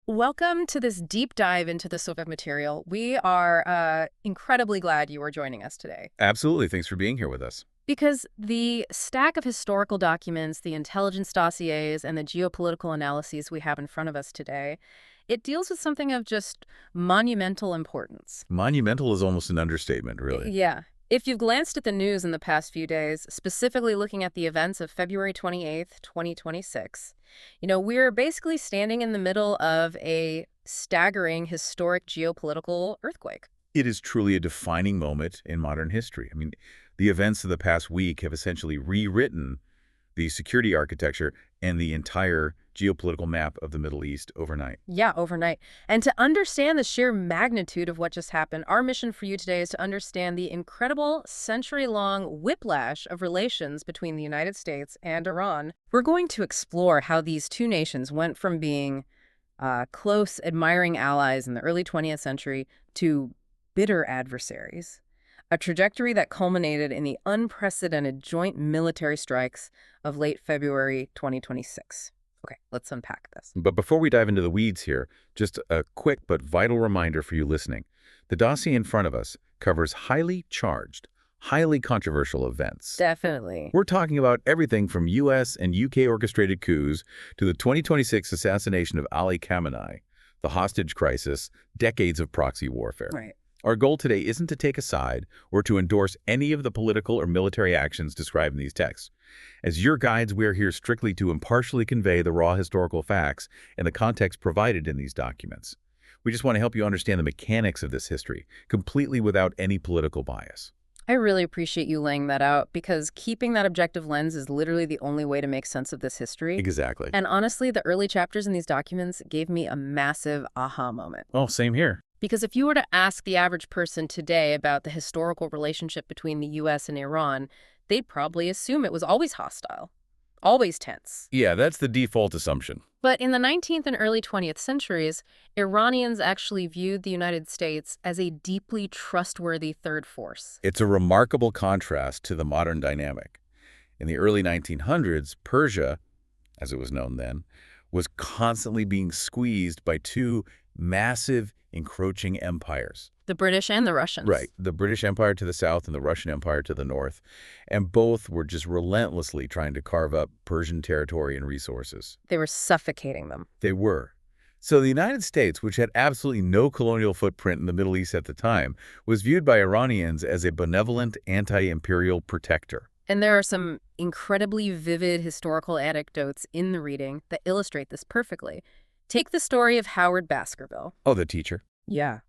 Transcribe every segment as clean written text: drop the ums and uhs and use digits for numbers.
Welcome to this deep dive into the Soviet material. We are incredibly glad you are joining us today Absolutely. Thanks for being here with us. because the stack of historical documents, the intelligence dossiers, and the geopolitical analyses we have in front of us today, it deals with something of just monumental importance. Monumental is almost an understatement, really. Yeah. If you've glanced at the news in the past few days, specifically looking at the events of February 28th, 2026, we're basically standing in the middle of a staggering historic geopolitical earthquake. It is truly a defining moment in modern history. The events of the past week have essentially rewritten the security architecture and the entire geopolitical map of the Middle East overnight. Yeah, overnight. And to understand the sheer magnitude of what just happened, our mission for you today is to understand the incredible century-long whiplash of relations between the United States and Iran. We're going to explore how these two nations went from being close, admiring allies in the early 20th century to bitter adversaries, a trajectory that culminated in the unprecedented joint military strikes of late February 2026. Okay, let's unpack this. But before we dive into the weeds here, just a quick but vital reminder for you listening. The dossier in front of us covers highly charged, highly controversial events. Definitely. We're talking about everything from U.S. and U.K. orchestrated coups to the 2026 assassination of Ali Khamenei, the hostage crisis, decades of proxy warfare. Right. Our goal today isn't to take a side or to endorse any of the political or military actions described in these texts. As your guides, we are here strictly to impartially convey the raw historical facts and the context provided in these documents. We just want to help you understand the mechanics of this history, completely without any political bias. I really appreciate you laying that out because keeping that objective lens is literally the only way to make sense of this history. Exactly. And honestly, the early chapters in these documents gave me a massive aha moment. Oh, same here. Because if you were to ask the average person today about the historical relationship between the US and Iran, they'd probably assume it was always hostile, always tense. Yeah, that's the default assumption. But in the 19th and early 20th centuries, Iranians actually viewed the United States as a deeply trustworthy third force. It's a remarkable contrast to the modern dynamic. In the early 1900s, Persia, as it was known then, was constantly being squeezed by two massive, encroaching empires. The British and the Russians. Right, the British Empire to the south and the Russian Empire to the north. And both were just relentlessly trying to carve up Persian territory and resources. They were suffocating them. They were. So the United States, which had absolutely no colonial footprint in the Middle East at the time, was viewed by Iranians as a benevolent anti-imperial protector. And there are some incredibly vivid historical anecdotes in the reading that illustrate this perfectly. Take the story of Howard Baskerville. Oh, the teacher. Yeah.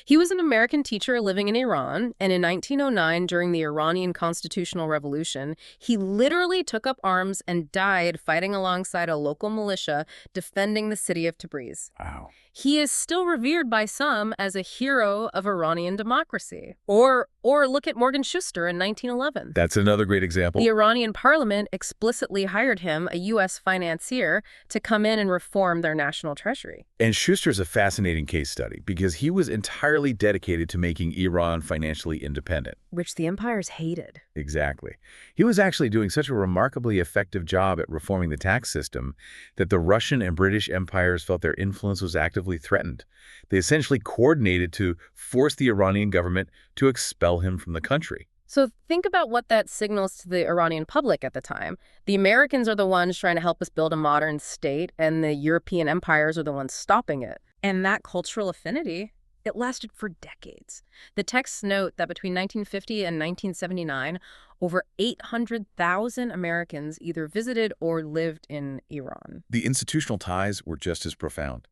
He was an American teacher living in Iran, and in 1909, during the Iranian Constitutional Revolution, he literally took up arms and died fighting alongside a local militia defending the city of Tabriz. Wow. He is still revered by some as a hero of Iranian democracy. Or look at Morgan Schuster in 1911. That's another great example. The Iranian parliament explicitly hired him, a U.S. financier, to come in and reform their national treasury. And Schuster's a fascinating case study because he was entirely dedicated to making Iran financially independent. Which the empires hated. Exactly. He was actually doing such a remarkably effective job at reforming the tax system that the Russian and British empires felt their influence was actively threatened. They essentially coordinated to force the Iranian government to expel him from the country. So think about what that signals to the Iranian public at the time. The Americans are the ones trying to help us build a modern state, and the European empires are the ones stopping it. And that cultural affinity, it lasted for decades. The texts note that between 1950 and 1979, over 800,000 Americans either visited or lived in Iran. The institutional ties were just as profound.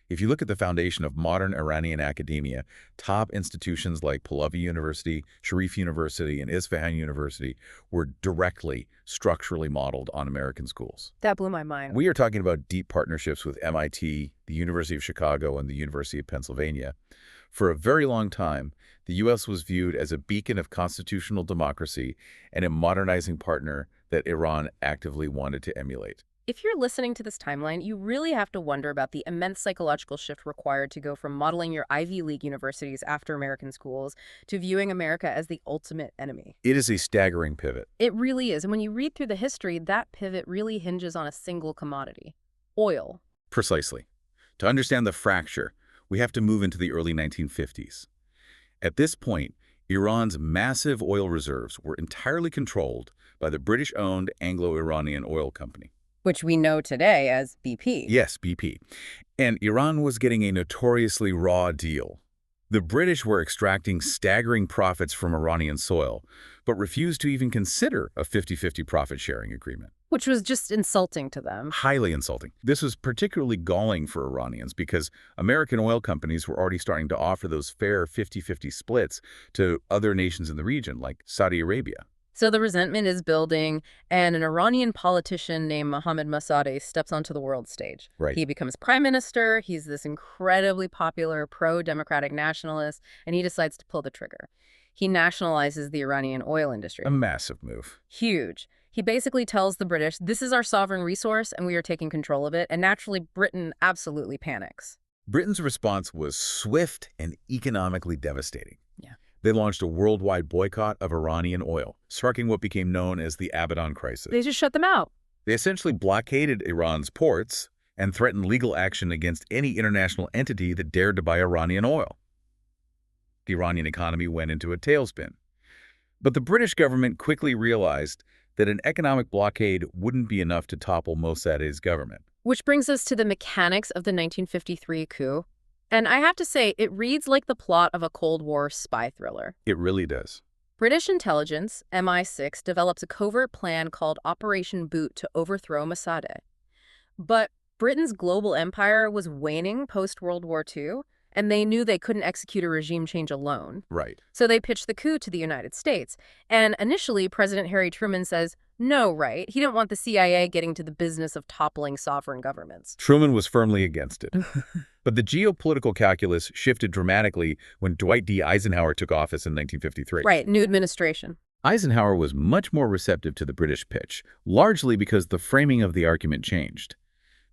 If you look at the foundation of modern Iranian academia, top institutions like Pahlavi University, Sharif University, and Isfahan University were directly, structurally modeled on American schools. That blew my mind. We are talking about deep partnerships with MIT, the University of Chicago, and the University of Pennsylvania. For a very long time, the U.S. was viewed as a beacon of constitutional democracy and a modernizing partner that Iran actively wanted to emulate. If you're listening to this timeline, you really have to wonder about the immense psychological shift required to go from modeling your Ivy League universities after American schools to viewing America as the ultimate enemy. It is a staggering pivot. It really is. And when you read through the history, that pivot really hinges on a single commodity: oil. Precisely. To understand the fracture, we have to move into the early 1950s. At this point, Iran's massive oil reserves were entirely controlled by the British-owned Anglo-Iranian Oil Company. Which we know today as BP. Yes, BP. And Iran was getting a notoriously raw deal. The British were extracting staggering profits from Iranian soil, but refused to even consider a 50-50 profit-sharing agreement. Which was just insulting to them. Highly insulting. This was particularly galling for Iranians because American oil companies were already starting to offer those fair 50-50 splits to other nations in the region, like Saudi Arabia. So the resentment is building, and an Iranian politician named Mohammad Mossadegh steps onto the world stage. Right. He becomes prime minister. He's this incredibly popular pro-democratic nationalist, and he decides to pull the trigger. He nationalizes the Iranian oil industry. A massive move. Huge. He basically tells the British, this is our sovereign resource, and we are taking control of it. And naturally, Britain absolutely panics. Britain's response was swift and economically devastating. Yeah. They launched a worldwide boycott of Iranian oil, sparking what became known as the Abadan crisis. They just shut them out. They essentially blockaded Iran's ports and threatened legal action against any international entity that dared to buy Iranian oil. The Iranian economy went into a tailspin. But the British government quickly realized that an economic blockade wouldn't be enough to topple Mossadegh's government. Which brings us to the mechanics of the 1953 coup. And I have to say, it reads like the plot of a Cold War spy thriller. It really does. British intelligence, MI6, develops a covert plan called Operation Boot to overthrow Mossadegh. But Britain's global empire was waning post-World War II, and they knew they couldn't execute a regime change alone. Right. So they pitched the coup to the United States. And initially, President Harry Truman says, no, right? He didn't want the CIA getting to the business of toppling sovereign governments. Truman was firmly against it. But the geopolitical calculus shifted dramatically when Dwight D. Eisenhower took office in 1953. Right, new administration. Eisenhower was much more receptive to the British pitch, largely because the framing of the argument changed.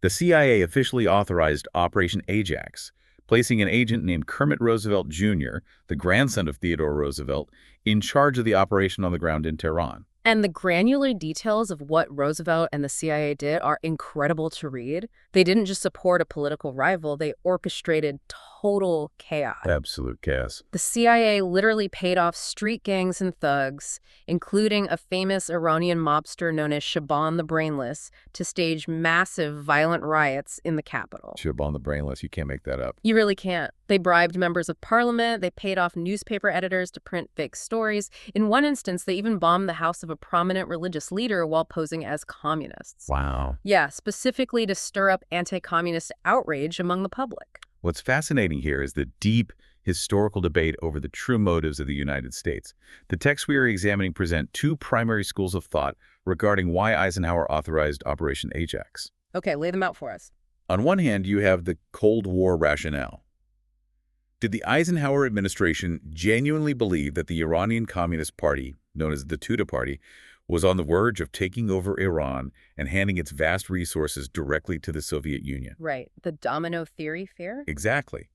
The CIA officially authorized Operation Ajax, placing an agent named Kermit Roosevelt Jr., the grandson of Theodore Roosevelt, in charge of the operation on the ground in Tehran. And the granular details of what Roosevelt and the CIA did are incredible to read. They didn't just support a political rival, they orchestrated total chaos. Absolute chaos. The CIA literally paid off street gangs and thugs, including a famous Iranian mobster known as Shaban the Brainless, to stage massive violent riots in the capital. Shaban the Brainless, you can't make that up. You really can't. They bribed members of parliament, they paid off newspaper editors to print fake stories. In one instance, they even bombed the house of a prominent religious leader while posing as communists. Wow. Yeah, specifically to stir up anti-communist outrage among the public. What's fascinating here is the deep historical debate over the true motives of the United States. The texts we are examining present two primary schools of thought regarding why Eisenhower authorized Operation Ajax. Okay, lay them out for us. On one hand, you have the Cold War rationale. Did the Eisenhower administration genuinely believe that the Iranian Communist Party, known as the Tudeh Party, was on the verge of taking over Iran and handing its vast resources directly to the Soviet Union? Right, the domino theory fear? Exactly.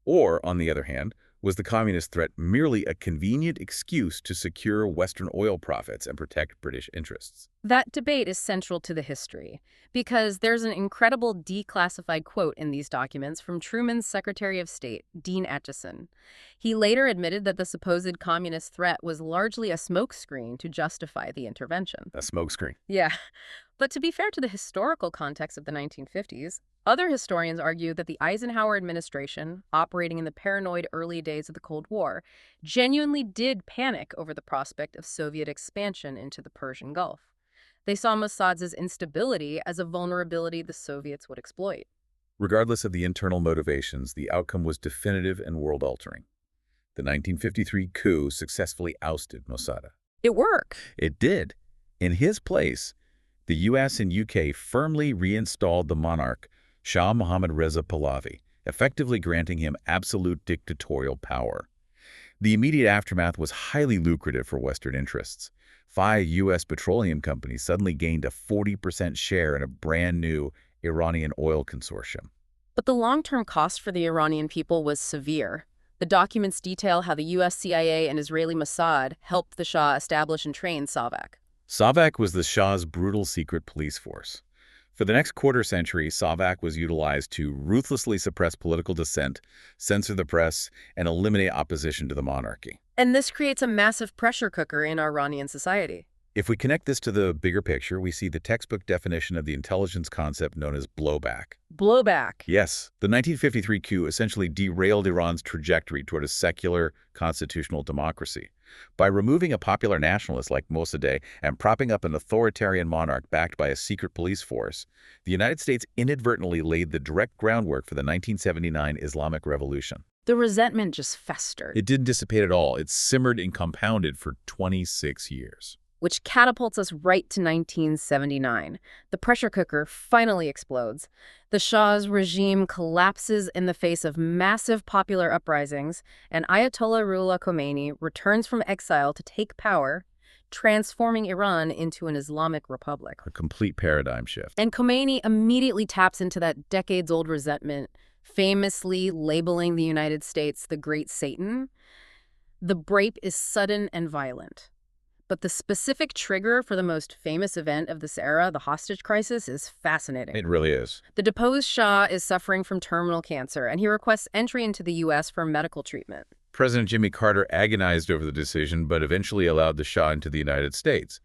Or, on the other hand, was the communist threat merely a convenient excuse to secure Western oil profits and protect British interests? That debate is central to the history, because there's an incredible declassified quote in these documents from Truman's Secretary of State, Dean Acheson. He later admitted that the supposed communist threat was largely a smokescreen to justify the intervention. A smokescreen. Yeah. But to be fair to the historical context of the 1950s, other historians argue that the Eisenhower administration, operating in the paranoid early days of the Cold War, genuinely did panic over the prospect of Soviet expansion into the Persian Gulf. They saw Mossad's instability as a vulnerability the Soviets would exploit. Regardless of the internal motivations, the outcome was definitive and world-altering. The 1953 coup successfully ousted Mossadegh. It worked. It did. In his place, the U.S. and U.K. firmly reinstalled the monarch, Shah Mohammad Reza Pahlavi, effectively granting him absolute dictatorial power. The immediate aftermath was highly lucrative for Western interests. 5 U.S. petroleum companies suddenly gained a 40% share in a brand-new Iranian oil consortium. But the long-term cost for the Iranian people was severe. The documents detail how the U.S. CIA and Israeli Mossad helped the Shah establish and train SAVAK. SAVAK was the Shah's brutal secret police force. For the next quarter century, SOVAC was utilized to ruthlessly suppress political dissent, censor the press, and eliminate opposition to the monarchy. And this creates a massive pressure cooker in Iranian society. If we connect this to the bigger picture, we see the textbook definition of the intelligence concept known as blowback. Blowback. Yes, the 1953 coup essentially derailed Iran's trajectory toward a secular, constitutional democracy. By removing a popular nationalist like Mossadegh and propping up an authoritarian monarch backed by a secret police force, the United States inadvertently laid the direct groundwork for the 1979 Islamic Revolution. The resentment just festered, It didn't dissipate at all. It simmered and compounded for 26 years. which catapults us right to 1979. The pressure cooker finally explodes. The Shah's regime collapses in the face of massive popular uprisings, and Ayatollah Ruhollah Khomeini returns from exile to take power, transforming Iran into an Islamic republic. A complete paradigm shift. And Khomeini immediately taps into that decades-old resentment, famously labeling the United States the Great Satan. The break is sudden and violent. But the specific trigger for the most famous event of this era, the hostage crisis, is fascinating. It really is. The deposed Shah is suffering from terminal cancer, and he requests entry into the U.S. for medical treatment. President Jimmy Carter agonized over the decision, but eventually allowed the Shah into the United States.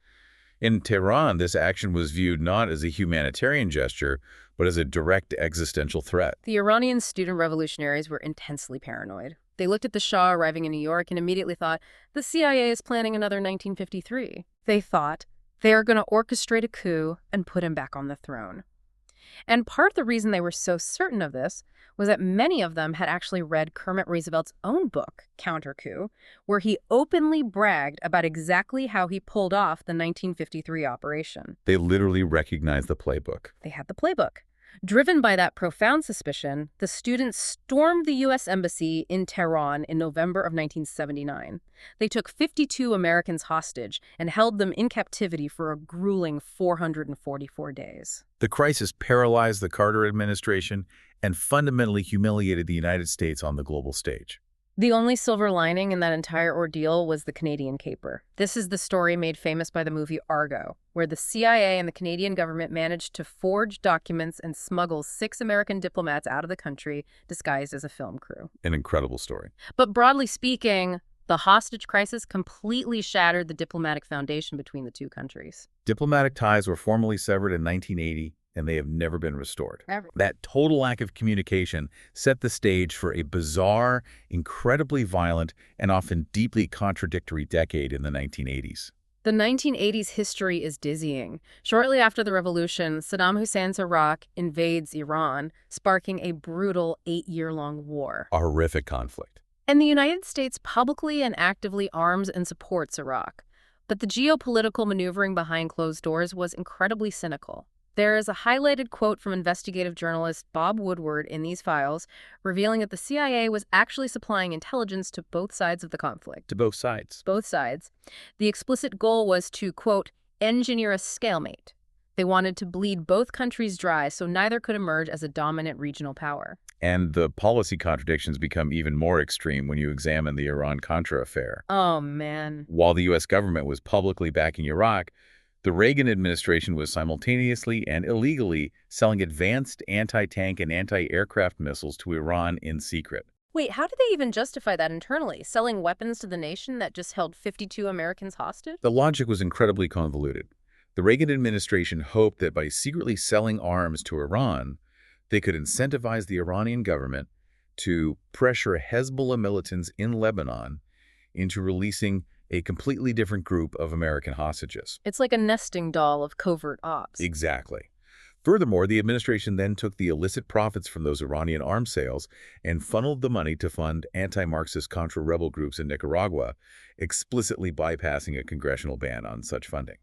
In Tehran, this action was viewed not as a humanitarian gesture, but as a direct existential threat. The Iranian student revolutionaries were intensely paranoid. They looked at the Shah arriving in New York and immediately thought, the CIA is planning another 1953. They thought, they are going to orchestrate a coup and put him back on the throne. And part of the reason they were so certain of this was that many of them had actually read Kermit Roosevelt's own book, Counter Coup, where he openly bragged about exactly how he pulled off the 1953 operation. They literally recognized the playbook. They had the playbook. Driven by that profound suspicion, the students stormed the U.S. Embassy in Tehran in November of 1979. They took 52 Americans hostage and held them in captivity for a grueling 444 days. The crisis paralyzed the Carter administration and fundamentally humiliated the United States on the global stage. The only silver lining in that entire ordeal was the Canadian caper. This is the story made famous by the movie Argo, where the CIA and the Canadian government managed to forge documents and smuggle 6 American diplomats out of the country disguised as a film crew. An incredible story. But broadly speaking, the hostage crisis completely shattered the diplomatic foundation between the two countries. Diplomatic ties were formally severed in 1980, and they have never been restored. Ever. That total lack of communication set the stage for a bizarre, incredibly violent, and often deeply contradictory decade in the 1980s. The 1980s history is dizzying. Shortly after the revolution, Saddam Hussein's Iraq invades Iran, sparking a brutal 8-year-long war. A horrific conflict. And the United States publicly and actively arms and supports Iraq. But the geopolitical maneuvering behind closed doors was incredibly cynical. There is a highlighted quote from investigative journalist Bob Woodward in these files, revealing that the CIA was actually supplying intelligence to both sides of the conflict. To both sides. Both sides. The explicit goal was to, quote, engineer a stalemate. They wanted to bleed both countries dry so neither could emerge as a dominant regional power. And the policy contradictions become even more extreme when you examine the Iran-Contra affair. Oh, man. While the U.S. government was publicly backing Iraq, the Reagan administration was simultaneously and illegally selling advanced anti-tank and anti-aircraft missiles to Iran in secret. Wait, how did they even justify that internally? Selling weapons to the nation that just held 52 Americans hostage? The logic was incredibly convoluted. The Reagan administration hoped that by secretly selling arms to Iran, they could incentivize the Iranian government to pressure Hezbollah militants in Lebanon into releasing a completely different group of American hostages. It's like a nesting doll of covert ops. Exactly. Furthermore, the administration then took the illicit profits from those Iranian arms sales and funneled the money to fund anti-Marxist Contra rebel groups in Nicaragua, explicitly bypassing a congressional ban on such funding.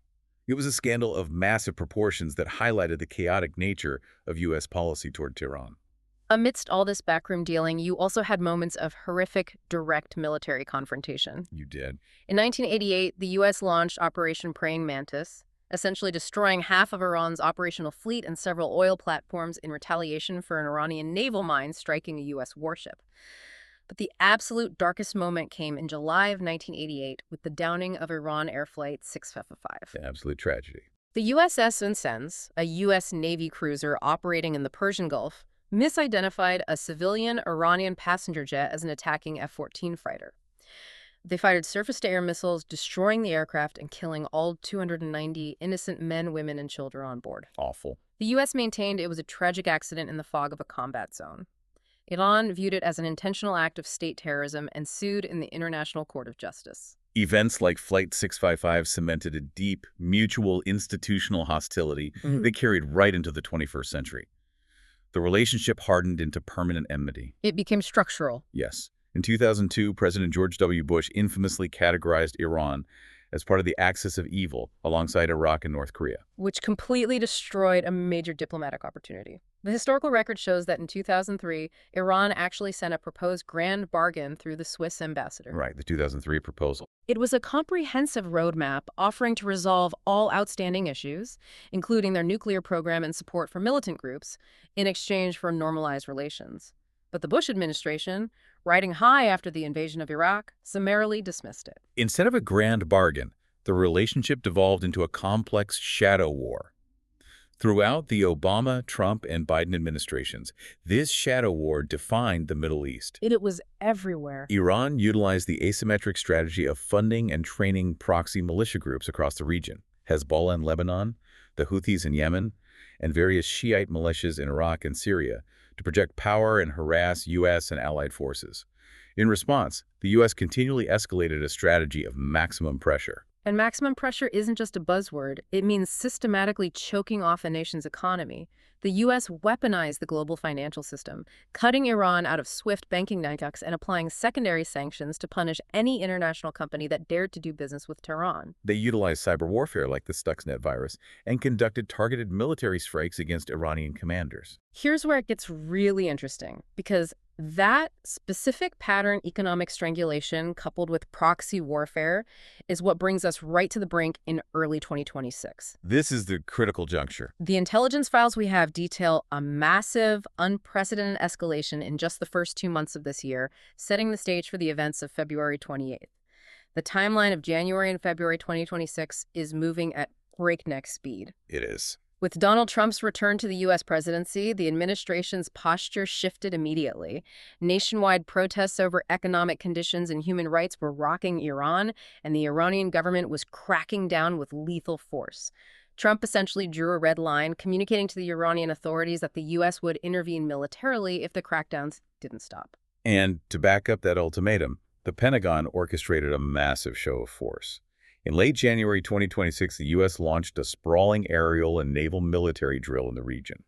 It was a scandal of massive proportions that highlighted the chaotic nature of U.S. policy toward Tehran. Amidst all this backroom dealing, you also had moments of horrific, direct military confrontation. You did. In 1988, the U.S. launched Operation Praying Mantis, essentially destroying half of Iran's operational fleet and several oil platforms in retaliation for an Iranian naval mine striking a U.S. warship. But the absolute darkest moment came in July of 1988 with the downing of Iran Air Flight 655. An absolute tragedy. The USS Vincennes, a U.S. Navy cruiser operating in the Persian Gulf, misidentified a civilian Iranian passenger jet as an attacking F-14 fighter. They fired surface-to-air missiles, destroying the aircraft and killing all 290 innocent men, women, and children on board. Awful. The U.S. maintained it was a tragic accident in the fog of a combat zone. Iran viewed it as an intentional act of state terrorism and sued in the International Court of Justice. Events like Flight 655 cemented a deep, mutual institutional hostility that carried right into the 21st century. The relationship hardened into permanent enmity. It became structural. Yes. In 2002, President George W. Bush infamously categorized Iran as part of the axis of evil alongside Iraq and North Korea. Which completely destroyed a major diplomatic opportunity. The historical record shows that in 2003, Iran actually sent a proposed grand bargain through the Swiss ambassador. Right, the 2003 proposal. It was a comprehensive roadmap offering to resolve all outstanding issues, including their nuclear program and support for militant groups, in exchange for normalized relations. But the Bush administration, riding high after the invasion of Iraq, summarily dismissed it. Instead of a grand bargain, the relationship devolved into a complex shadow war. Throughout the Obama, Trump, and Biden administrations, this shadow war defined the Middle East. It was everywhere. Iran utilized the asymmetric strategy of funding and training proxy militia groups across the region. Hezbollah in Lebanon, the Houthis in Yemen, and various Shiite militias in Iraq and Syria to project power and harass U.S. and allied forces. In response, the U.S. continually escalated a strategy of maximum pressure. And maximum pressure isn't just a buzzword. It means systematically choking off a nation's economy. The U.S. weaponized the global financial system, cutting Iran out of SWIFT banking networks and applying secondary sanctions to punish any international company that dared to do business with Tehran. They utilized cyber warfare like the Stuxnet virus and conducted targeted military strikes against Iranian commanders. Here's where it gets really interesting, because that specific pattern economic strangulation coupled with proxy warfare is what brings us right to the brink in early 2026. This is the critical juncture. The intelligence files we have detail a massive, unprecedented escalation in just the first 2 months of this year, setting the stage for the events of February 28th. The timeline of January and February 2026 is moving at breakneck speed. It is. With Donald Trump's return to the U.S. presidency, the administration's posture shifted immediately. Nationwide protests over economic conditions and human rights were rocking Iran, and the Iranian government was cracking down with lethal force. Trump essentially drew a red line, communicating to the Iranian authorities that the U.S. would intervene militarily if the crackdowns didn't stop. And to back up that ultimatum, the Pentagon orchestrated a massive show of force. In late January 2026, the U.S. launched a sprawling aerial and naval military drill in the region.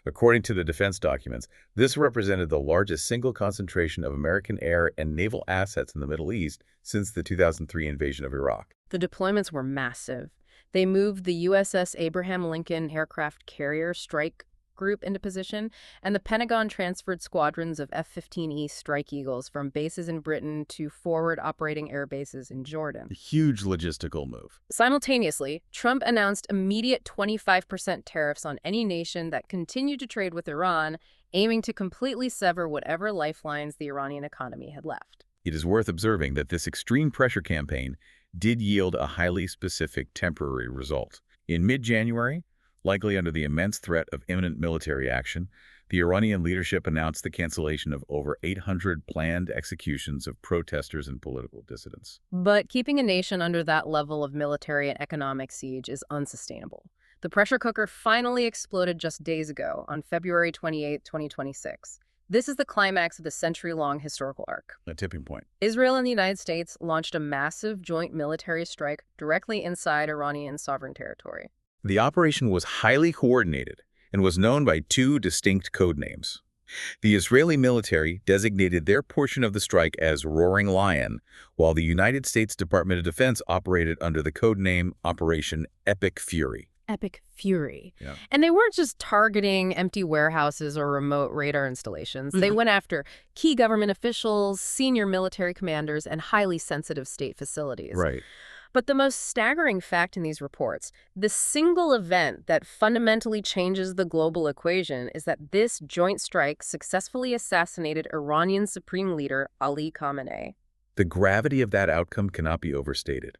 According to the defense documents, this represented the largest single concentration of American air and naval assets in the Middle East since the 2003 invasion of Iraq. The deployments were massive. They moved the USS Abraham Lincoln aircraft carrier strike group into position, and the Pentagon transferred squadrons of F-15E Strike Eagles from bases in Britain to forward operating air bases in Jordan. A huge logistical move. Simultaneously, Trump announced immediate 25% tariffs on any nation that continued to trade with Iran, aiming to completely sever whatever lifelines the Iranian economy had left. It is worth observing that this extreme pressure campaign did yield a highly specific temporary result. In mid-January, likely under the immense threat of imminent military action, the Iranian leadership announced the cancellation of over 800 planned executions of protesters and political dissidents. But keeping a nation under that level of military and economic siege is unsustainable. The pressure cooker finally exploded just days ago, on February 28, 2026. This is the climax of the century-long historical arc. A tipping point. Israel and the United States launched a massive joint military strike directly inside Iranian sovereign territory. The operation was highly coordinated and was known by two distinct code names. The Israeli military designated their portion of the strike as Roaring Lion, while the United States Department of Defense operated under the code name Operation Epic Fury. Epic Fury. Yeah. And they weren't just targeting empty warehouses or remote radar installations. They went after key government officials, senior military commanders, and highly sensitive state facilities. Right. But the most staggering fact in these reports, the single event that fundamentally changes the global equation, is that this joint strike successfully assassinated Iranian Supreme Leader Ali Khamenei. The gravity of that outcome cannot be overstated.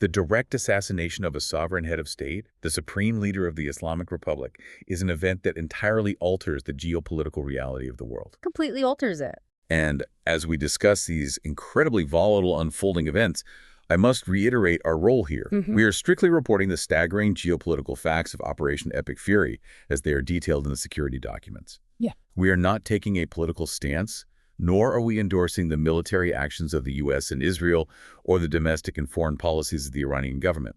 The direct assassination of a sovereign head of state, the supreme leader of the Islamic Republic, is an event that entirely alters the geopolitical reality of the world. Completely alters it. And as we discuss these incredibly volatile unfolding events, I must reiterate our role here. Hmm. We are strictly reporting the staggering geopolitical facts of Operation Epic Fury as they are detailed in the security documents. Yeah. We are not taking a political stance, nor are we endorsing the military actions of the U.S. and Israel or the domestic and foreign policies of the Iranian government.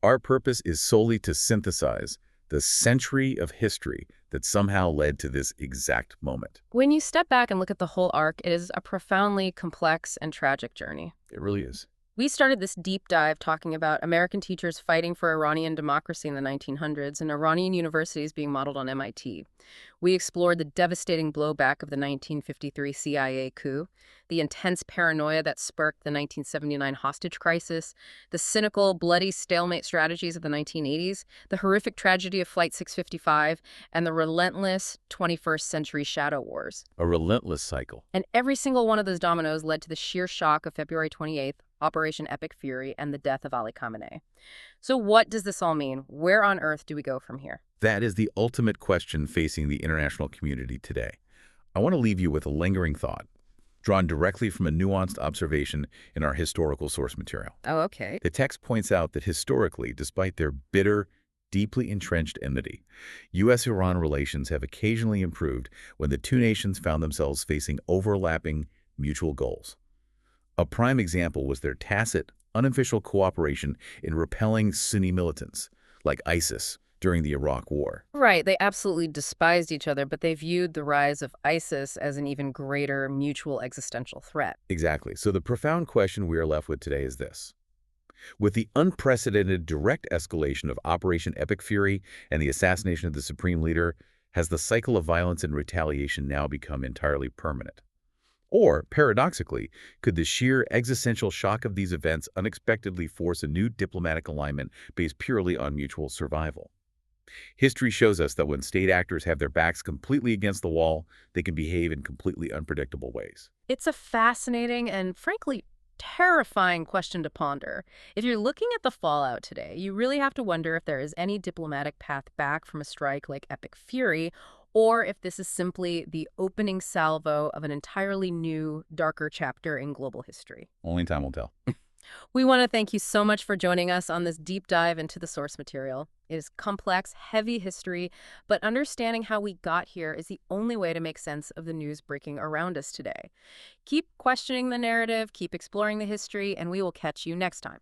Our purpose is solely to synthesize the century of history that somehow led to this exact moment. When you step back and look at the whole arc, it is a profoundly complex and tragic journey. It really is. We started this deep dive talking about American teachers fighting for Iranian democracy in the 1900s and Iranian universities being modeled on MIT. We explored the devastating blowback of the 1953 CIA coup, the intense paranoia that sparked the 1979 hostage crisis, the cynical, bloody stalemate strategies of the 1980s, the horrific tragedy of Flight 655, and the relentless 21st century shadow wars. A relentless cycle. And every single one of those dominoes led to the sheer shock of February 28th, Operation Epic Fury, and the death of Ali Khamenei. So what does this all mean? Where on earth do we go from here? That is the ultimate question facing the international community today. I want to leave you with a lingering thought, drawn directly from a nuanced observation in our historical source material. Oh, okay. The text points out that historically, despite their bitter, deeply entrenched enmity, U.S.-Iran relations have occasionally improved when the two nations found themselves facing overlapping mutual goals. A prime example was their tacit, unofficial cooperation in repelling Sunni militants, like ISIS, during the Iraq War. Right, they absolutely despised each other, but they viewed the rise of ISIS as an even greater mutual existential threat. Exactly. So the profound question we are left with today is this. With the unprecedented direct escalation of Operation Epic Fury and the assassination of the supreme leader, has the cycle of violence and retaliation now become entirely permanent? Or, paradoxically, could the sheer existential shock of these events unexpectedly force a new diplomatic alignment based purely on mutual survival? History shows us that when state actors have their backs completely against the wall, they can behave in completely unpredictable ways. It's a fascinating and, frankly, terrifying question to ponder. If you're looking at the fallout today, you really have to wonder if there is any diplomatic path back from a strike like Epic Fury, or if this is simply the opening salvo of an entirely new, darker chapter in global history. Only time will tell. We want to thank you so much for joining us on this deep dive into the source material. It is complex, heavy history, but understanding how we got here is the only way to make sense of the news breaking around us today. Keep questioning the narrative, keep exploring the history, and we will catch you next time.